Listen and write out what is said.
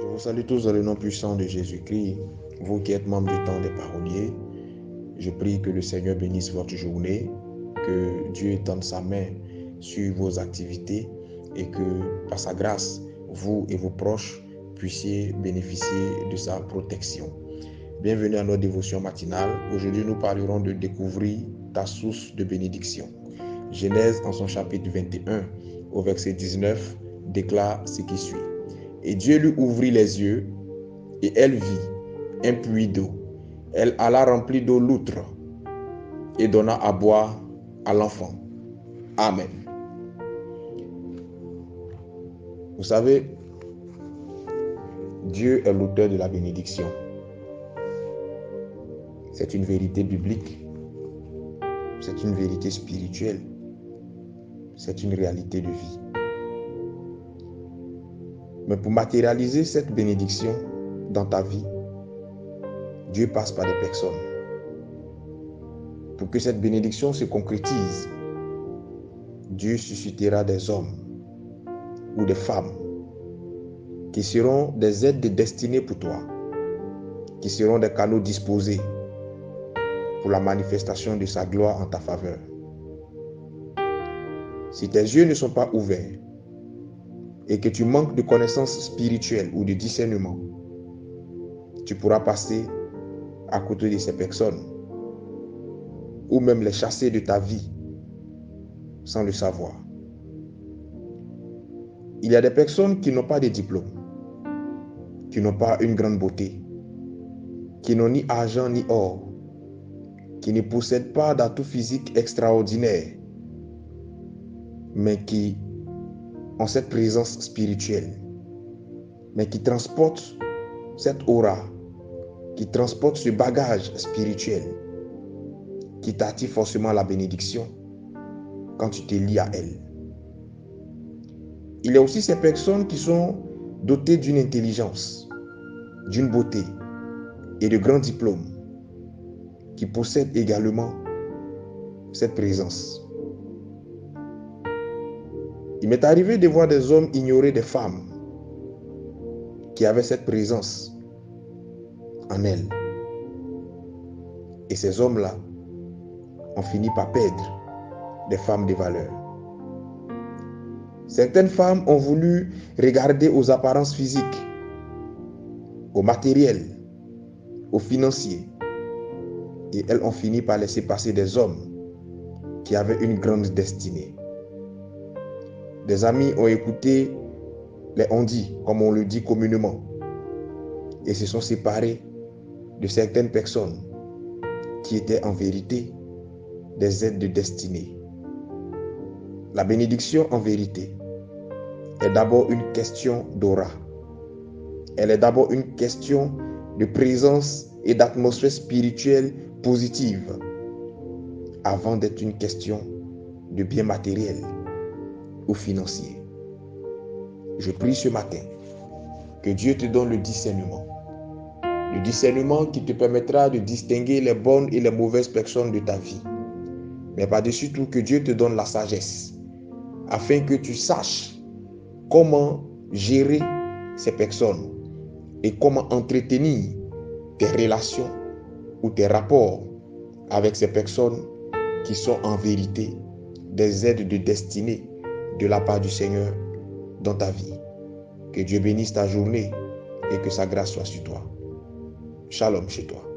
vous salue tous dans le nom puissant de Jésus-Christ. Vous qui êtes membres du temps des paroliers, je prie que le Seigneur bénisse votre journée, que Dieu étende sa main sur vos activités et que par sa grâce, vous et vos proches puissiez bénéficier de sa protection. Bienvenue à notre dévotion matinale. Aujourd'hui, nous parlerons de découvrir ta source de bénédiction. Genèse en son chapitre 21 au verset 19 déclare ce qui suit. Et Dieu lui ouvrit les yeux et elle vit un puits d'eau. Elle alla remplir d'eau l'outre et donna à boire à l'enfant. Amen. Vous savez, Dieu est l'auteur de la bénédiction. C'est une vérité biblique. C'est une vérité spirituelle. C'est une réalité de vie. Mais pour matérialiser cette bénédiction dans ta vie, Dieu passe par des personnes. Pour que cette bénédiction se concrétise, Dieu suscitera des hommes ou des femmes qui seront des aides de destinée pour toi, qui seront des canaux disposés pour la manifestation de sa gloire en ta faveur. Si tes yeux ne sont pas ouverts et que tu manques de connaissances spirituelles ou de discernement, tu pourras passer à côté de ces personnes ou même les chasser de ta vie sans le savoir. Il y a des personnes qui n'ont pas de diplôme, qui n'ont pas une grande beauté, qui n'ont ni argent ni or, qui ne possèdent pas d'atout physique extraordinaire, mais qui ont cette présence spirituelle, mais qui transportent cette aura, qui transportent ce bagage spirituel, qui t'attire forcément la bénédiction quand tu te lies à elle. Il y a aussi ces personnes qui sont dotées d'une intelligence, d'une beauté et de grands diplômes, qui possèdent également cette présence. Il m'est arrivé de voir des hommes ignorer des femmes qui avaient cette présence en elles. Et ces hommes-là ont fini par perdre des femmes de valeur. Certaines femmes ont voulu regarder aux apparences physiques, au matériel, au financier. Et elles ont fini par laisser passer des hommes qui avaient une grande destinée. Des amis ont écouté les on-dit, comme on le dit communément, et se sont séparés de certaines personnes qui étaient en vérité des aides de destinée. La bénédiction en vérité est d'abord une question d'aura. Elle est d'abord une question de présence et d'atmosphère spirituelle positive avant d'être une question de bien matériel ou financier. Je prie ce matin que Dieu te donne le discernement qui te permettra de distinguer les bonnes et les mauvaises personnes de ta vie. Mais par-dessus tout, que Dieu te donne la sagesse afin que tu saches comment gérer ces personnes et comment entretenir tes relations ou tes rapports avec ces personnes qui sont en vérité des aides de destinée de la part du Seigneur dans ta vie. Que Dieu bénisse ta journée et que sa grâce soit sur toi. Shalom chez toi.